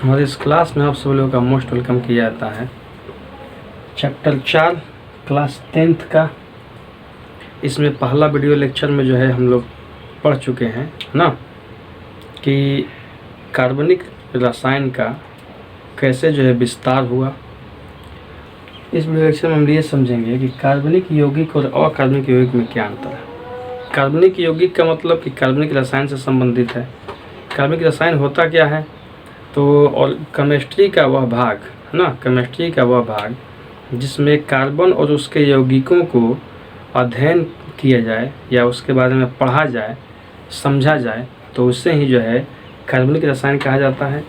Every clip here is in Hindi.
हमारे इस क्लास में आप सब लोगों का मोस्ट वेलकम किया जाता है। चैप्टर 4 क्लास 10th का इसमें पहला वीडियो लेक्चर में जो है हम लोग पढ़ चुके हैं ना कि कार्बनिक रसायन का कैसे जो है विस्तार हुआ। इस वीडियो लेक्चर में हम ये समझेंगे कि कार्बनिक यौगिक और अकार्बनिक यौगिक में क्या अंतर है। कार्बनिक यौगिक का मतलब कि कार्बनिक रसायन से संबंधित है। कार्बनिक रसायन होता क्या है, तो और केमिस्ट्री का वह भाग है ना, केमिस्ट्री का वह भाग जिसमें कार्बन और उसके यौगिकों को अध्ययन किया जाए या उसके बारे में पढ़ा जाए, समझा जाए, तो उससे ही जो है कार्बनिक रसायन कहा जाता है।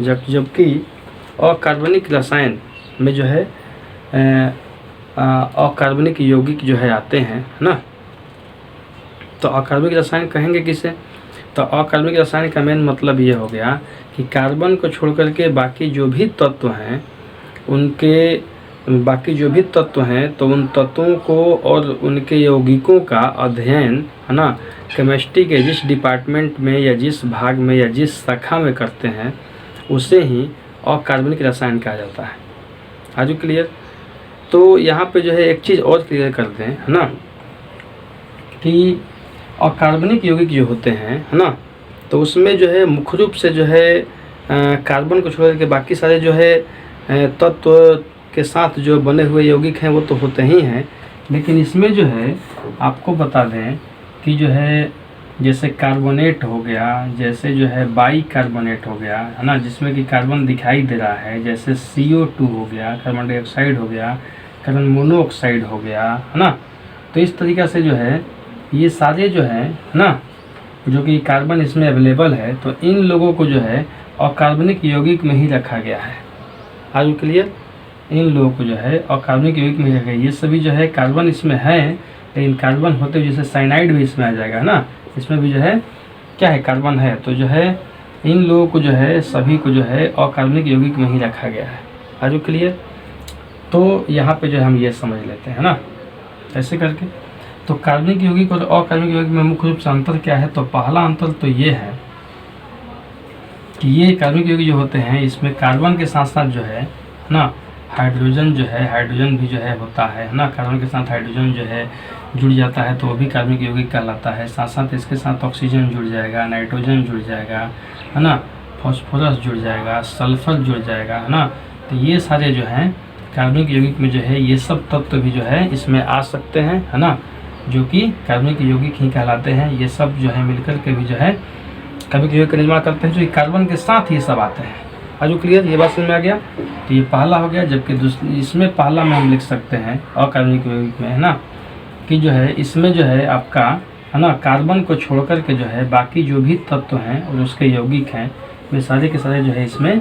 जबकि अकार्बनिक रसायन में जो है अकार्बनिक यौगिक जो है आते हैं ना, तो अकार्बनिक रसायन कहेंगे किसे, तो अकार्बनिक रसायन का मेन मतलब ये हो गया कि कार्बन को छोड़ करके बाकी जो भी तत्व हैं तो उन तत्वों को और उनके यौगिकों का अध्ययन है ना केमिस्ट्री के जिस डिपार्टमेंट में या जिस भाग में या जिस शाखा में करते हैं उसे ही अकार्बनिक रसायन कहा जाता है। आज क्लियर। तो यहाँ पे जो है एक चीज़ और क्लियर करते हैं है ना कि अकार्बनिक यौगिक जो होते हैं है ना, तो उसमें जो है मुख्य रूप से जो है कार्बन को छोड़ के बाकी सारे जो है तत्व के साथ जो बने हुए यौगिक हैं वो तो होते ही हैं, लेकिन इसमें जो है आपको बता दें कि जो है जैसे कार्बोनेट हो गया, जैसे जो है बाई कार्बोनेट हो गया है ना, जिसमें कि कार्बन दिखाई दे रहा है, जैसे CO2 हो गया, कार्बन डाइऑक्साइड हो गया, कार्बन मोनोऑक्साइड हो गया है ना। तो इस तरीक़ा से जो है ये सारे जो है ना जो कि कार्बन इसमें अवेलेबल है, तो इन लोगों को जो है अकार्बनिक यौगिक में ही रखा गया है। आज क्लियर। इन लोगों को जो है अकार्बनिक यौगिक में रखा गया। ये सभी जो है कार्बन इसमें है, लेकिन कार्बन होते हुए जैसे साइनाइड भी इसमें आ जाएगा ना, इसमें भी जो है क्या है, कार्बन है, तो जो है इन लोगों को जो है सभी को जो है अकार्बनिक यौगिक में ही रखा गया है। आज क्लियर। तो यहाँ पे जो है हम ये समझ लेते हैं ना ऐसे करके। तो कार्बनिक यौगिक और अकार्बनिक यौगिक में मुख्य रूप से अंतर क्या है, तो पहला अंतर तो ये है कि ये कार्बनिक यौगिक जो होते हैं इसमें कार्बन के साथ साथ जो है ना हाइड्रोजन जो है, हाइड्रोजन भी जो है होता है ना, कार्बन के साथ हाइड्रोजन जो है जुड़ जाता है तो वो भी कार्बनिक यौगिक कहलाता है। साथ साथ इसके साथ ऑक्सीजन जुड़ जाएगा, नाइट्रोजन जुड़ जाएगा है ना, फॉस्फोरस जुड़ जाएगा, सल्फर जुड़ जाएगा है ना। तो ये सारे जो हैं कार्बनिक यौगिक में जो है ये सब तत्व भी जो है इसमें आ सकते हैं है ना, जो कि कार्बनिक यौगिक ही कहलाते हैं। ये सब जो है मिलकर के भी जो है कार्बनिक यौगिक का निर्माण करते हैं, जो कार्बन के साथ ही सब आते हैं। आज क्लियर। ये बात समझ में आ गया। तो ये पहला हो गया, जबकि इसमें पहला में हम लिख सकते हैं अकार्बनिक यौगिक में है ना कि जो है इसमें जो है आपका है ना कार्बन को छोड़ कर के जो है बाकी जो भी तत्व हैं और उसके यौगिक हैं वे सारे के सारे जो है इसमें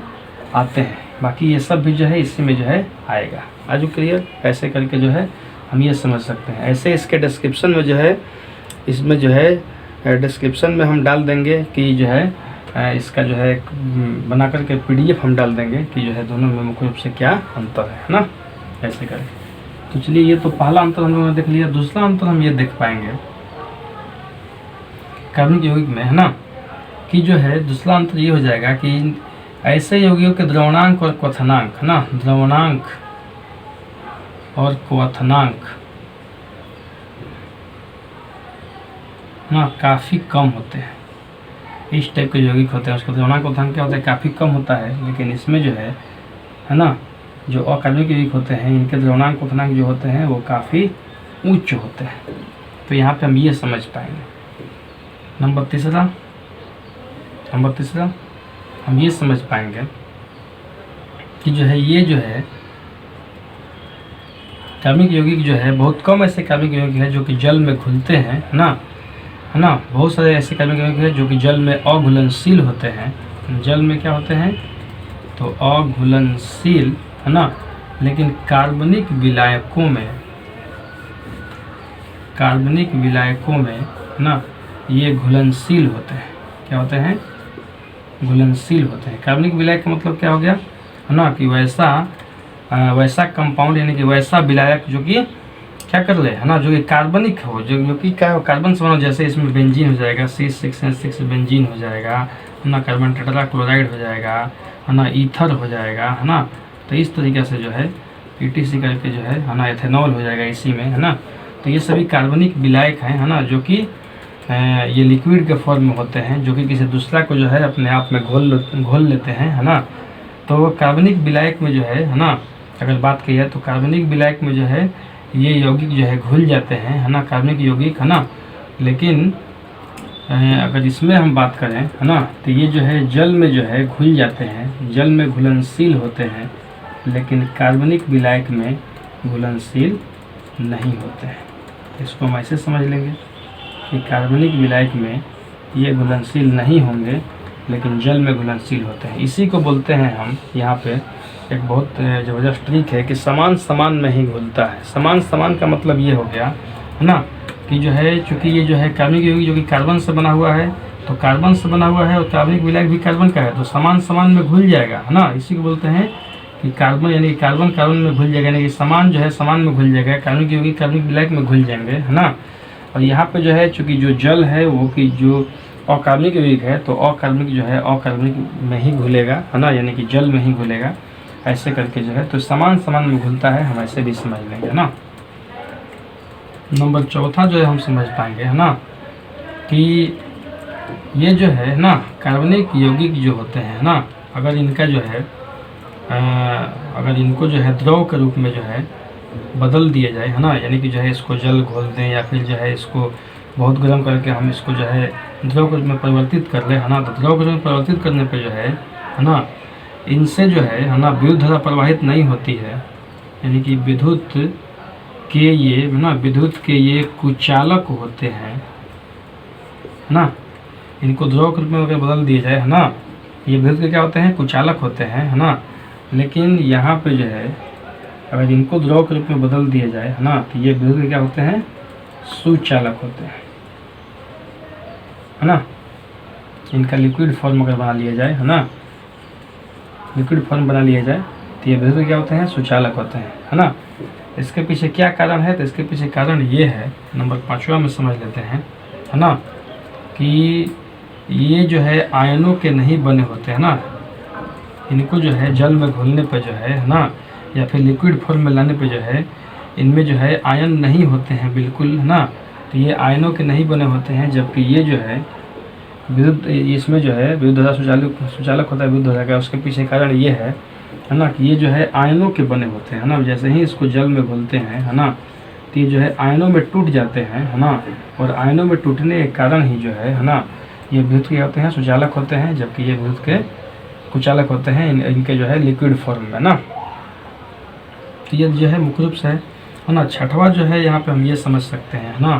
आते हैं। बाकी ये सब भी जो है इसी में जो है आएगा। आज क्लियर। ऐसे करके जो है हम ये समझ सकते हैं। ऐसे इसके डिस्क्रिप्शन में जो है इसमें जो है डिस्क्रिप्शन में हम डाल देंगे कि जो है इसका जो है बना करके PDF हम डाल देंगे कि जो है दोनों में मुख्य रूप से क्या अंतर है ना ऐसे करके। तो चलिए ये तो पहला अंतर हम लोगों ने देख लिया। दूसरा अंतर हम ये देख पाएंगे कार्बनिक यौगिक में है ना कि जो है दूसरा अंतर ये हो जाएगा कि ऐसे यौगिकों के द्रवणांक और क्वथनांक है ना, द्रवणांक और क्वथनांक ना काफ़ी कम होते हैं। इस टाइप के यौगिक होते हैं उसका द्रवणांक क्वथनांक क्या होता है, काफ़ी कम होता है। लेकिन इसमें जो है ना जो अकार्बनिक यौगिक होते हैं इनके द्रवणांक क्वथनांक जो होते हैं वो काफ़ी उच्च होते हैं। तो यहाँ पे हम ये समझ पाएंगे। नंबर तीसरा हम ये समझ पाएंगे कि जो है ये जो है कार्बनिक यौगिक जो है बहुत कम ऐसे कार्बनिक यौगिक है जो कि जल में घुलते हैं है ना। बहुत सारे ऐसे कार्बनिक यौगिक है जो कि जल में अघुलनशील होते हैं। जल में क्या होते हैं, तो अघुलनशील है ना, लेकिन कार्बनिक विलायकों में ना ये घुलनशील होते हैं। क्या होते हैं, घुलनशील होते हैं। कार्बनिक विलायक का मतलब क्या हो गया है ना कि वैसा कंपाउंड यानी कि वैसा विलायक जो कि क्या कर ले है ना, जो कि कार्बनिक हो, जो कि क्या हो कार्बन से बना, जैसे इसमें बेंजीन हो जाएगा, C6H6 बेंजीन हो जाएगा ना, कार्बन टेट्राक्लोराइड हो जाएगा, है ना, ईथर हो जाएगा, है ना। तो इस तरीके से जो है ETC करके जो है ना एथेनॉल हो जाएगा इसी में, है ना। तो ये सभी कार्बनिक विलायक हैं, है ना, जो कि ये लिक्विड के फॉर्म में होते हैं, जो कि किसी दूसरा को जो है अपने आप में घोल लेते हैं, है ना। तो कार्बनिक विलायक में जो है ना, अगर बात की है तो कार्बनिक विलायक में जो है ये यौगिक जो है घुल जाते हैं, है ना, कार्बनिक यौगिक, है ना। लेकिन अगर इसमें हम बात करें, है ना, तो ये जो है जल में जो है घुल जाते हैं, जल में घुलनशील होते हैं, लेकिन कार्बनिक विलायक में घुलनशील नहीं होते हैं। इसको हम ऐसे समझ लेंगे कि कार्बनिक विलायक में ये घुलनशील नहीं होंगे, लेकिन जल में घुलनशील होते हैं। इसी को बोलते हैं हम यहाँ पे एक बहुत ज़बरदस्त ट्रिक है कि समान समान में ही घुलता है। समान समान का मतलब ये हो गया, है ना, कि जो है चूँकि ये जो है कार्बनिक यौगिक जो कि कार्बन से बना हुआ है, तो कार्बन से बना हुआ है और कार्बनिक विलायक भी कार्बन का है, तो समान समान में घुल जाएगा, है ना। इसी को बोलते हैं कि कार्बन यानी कि कार्बन कार्बन में घुल जाएगा, यानी कि समान जो है समान में घुल जाएगा, कार्बनिक यौगिक कार्बनिक विलायक में घुल जाएंगे, है ना। और यहाँ पे जो है चूँकि जो जल है वो कि जो अकार्बनिक यौगिक है, तो अकार्बनिक जो है अकार्बनिक में ही घुलेगा, है ना, यानी कि जल में ही घुलेगा। ऐसे करके जो है तो समान समान में घुलता है, हम ऐसे भी समझ लेंगे, है ना। नंबर चौथा जो है हम समझ पाएंगे, है ना, कि ये जो है ना कार्बनिक यौगिक जो होते हैं ना, अगर इनका जो है अगर इनको जो है द्रव के रूप में जो है बदल दिया जाए, है ना, यानी कि जो है इसको जल घोल दें या फिर जो है इसको बहुत गर्म करके हम इसको जो है द्रव के रूप में परिवर्तित कर लें, है ना। तो द्रव के रूप में परिवर्तित करने पे जो है ना, इनसे जो है ना विद्युत धारा प्रवाहित नहीं होती है, यानी कि विद्युत के ये कुचालक होते हैं, है ना। इनको द्रव के रूप में अगर बदल दिया जाए, है ना, ये विद्युत के क्या होते हैं, कुचालक होते हैं, है ना। लेकिन यहाँ पे जो है अगर इनको द्रव के रूप में बदल दिया जाए, है ना, तो ये विद्युत के क्या होते हैं, सुचालक होते हैं, है ना। इनका लिक्विड फॉर्म अगर बना लिया जाए, है ना, लिक्विड फॉर्म बना लिया जाए, तो ये विद्युत क्या होते हैं, सुचालक होते हैं, है ना। इसके पीछे क्या कारण है, तो इसके पीछे कारण ये है, नंबर 5वां में समझ लेते हैं, है ना, कि ये जो है आयनों के नहीं बने होते हैं ना। इनको जो है जल में घुलने पर जो है ना, या फिर लिक्विड फॉर्म में लाने पर जो है इनमें जो है आयन नहीं होते हैं बिल्कुल, है ना। तो ये आयनों के नहीं बने होते हैं, जबकि ये जो है विद्युत, इसमें जो है विद्युत धारा सुचालक होता है विद्युत धारा का। उसके पीछे कारण ये है ना, कि ये जो है आयनों के बने होते हैं, है ना। जैसे ही इसको जल में घुलते हैं, है ना, तो ये जो है आयनों में टूट जाते हैं, है ना। और आयनों में टूटने के कारण ही जो है ना, ये विद्युत के होते हैं सुचालक होते हैं, जबकि ये विद्युत के कुचालक होते हैं इनके जो है लिक्विड फॉर्म में ना। तो ये जो है मुख्य रूप से, है ना। छठवां जो है यहाँ पे हम ये समझ सकते हैं, है ना,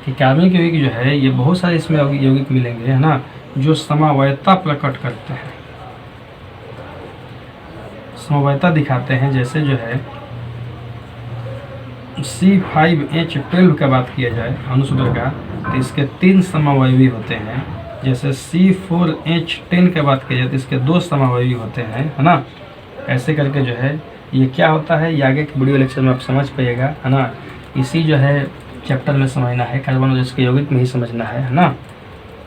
कि कार्बनिक यौगिक जो है ये बहुत सारे इसमें यौगिक मिलेंगे, है ना, जो समवायता प्रकट करते हैं, समवायता दिखाते हैं। जैसे जो है C5H12 का बात किया जाए अनुसूत्र का, तो इसके 3 समवायवी होते हैं। जैसे C4H10 का बात किया जाए तो इसके 2 समवायवी होते हैं, है ना। ऐसे करके जो है ये क्या होता है, ये आगे के वीडियो लेक्चर में आप समझ पाइएगा, है ना। इसी जो है चैप्टर में समझना है, कार्बन और इसके यौगिक में ही समझना है ना।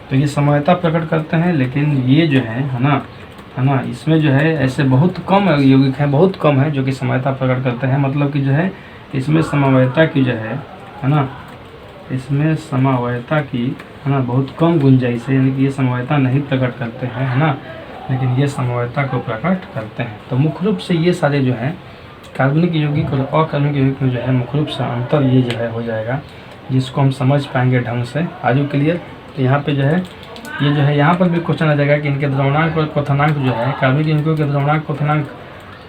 तो ये समवायता प्रकट करते हैं, लेकिन ये जो है ना, इसमें जो है ऐसे बहुत कम यौगिक हैं, बहुत कम है जो कि समवायता प्रकट करते हैं। मतलब कि जो है इसमें समवायता की जो है ना, इसमें समवायता की, है ना, बहुत कम गुंजाइश है, यानी कि ये समवायता नहीं प्रकट करते हैं, है ना, लेकिन ये समवायता को प्रकट करते हैं। तो मुख्य रूप से ये सारे जो हैं कार्बनिक यौगिक और अकार्बनिक यौगिक में जो है मुख्य रूप से अंतर ये जो है हो जाएगा, जिसको हम समझ पाएंगे ढंग से आजू क्लियर। तो यहाँ पे जो है ये जो है यहाँ पर भी क्वेश्चन आ जाएगा कि इनके द्रवणांक और क्वथनांक जो है कार्बनिक यौगिकों के द्रवणांक क्वथनांक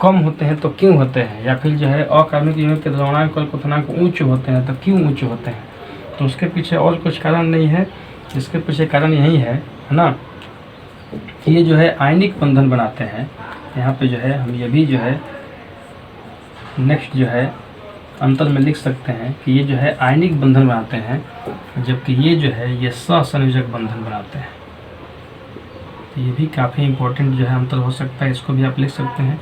कम होते हैं तो क्यों होते हैं, या फिर जो है अकार्बनिक यौगिक के द्रवणांक और क्वथनांक ऊँच होते हैं तो क्यों ऊँच होते हैं। तो उसके पीछे और कुछ कारण नहीं है, इसके पीछे कारण यही है ना, कि ये जो है आयनिक बंधन बनाते हैं। यहाँ पे जो है हम ये भी जो है नेक्स्ट जो है अंतर में लिख सकते हैं कि ये जो है आयनिक बंधन बनाते हैं, जबकि ये जो है ये सहसंयोजक बंधन बनाते हैं। तो ये भी काफ़ी इम्पोर्टेंट जो है अंतर हो सकता है, इसको भी आप लिख सकते हैं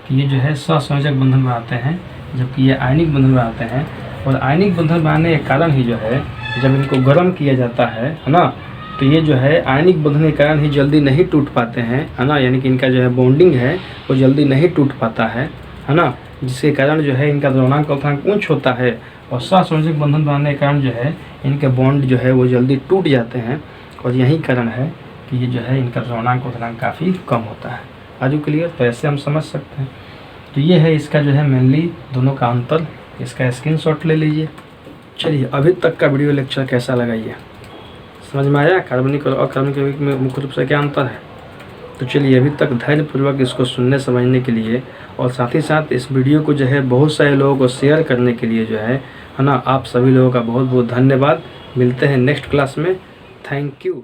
कि ये जो है सहसंयोजक बंधन बनाते हैं, जबकि ये आयनिक बंधन बनाते हैं। और आयनिक बंधन बनाने के कारण ही जो है जब इनको गर्म किया जाता है ना, तो ये जो है आयनिक बंधन के कारण ही जल्दी नहीं टूट पाते हैं, है ना, यानी कि इनका जो है बॉन्डिंग है वो जल्दी नहीं टूट पाता है ना, जिसके कारण जो है इनका द्रवणांक अल्पतमांक उच्च होता है और सहसंयोजक बंधन बनाने के कारण जो है इनके बॉन्ड जो है वो जल्दी टूट जाते हैं और यही कारण है कि ये जो है इनका द्रवणांक अल्पतमांक काफ़ी कम होता है। आजू क्लियर? तो ऐसे हम समझ सकते हैं। तो ये है इसका जो है मेनली दोनों का अंतर, इसका स्क्रीनशॉट ले लीजिए। चलिए, अभी तक का वीडियो लेक्चर कैसा लगा ये समझ में आया? कार्बनिक और अकार्बनिक यौगिक में मुख्य रूप से क्या अंतर है? तो चलिए, अभी तक धैर्यपूर्वक इसको सुनने समझने के लिए और साथ ही साथ इस वीडियो को जो है बहुत सारे लोगों को शेयर करने के लिए जो है ना, आप सभी लोगों का बहुत बहुत धन्यवाद। मिलते हैं नेक्स्ट क्लास में। Thank you.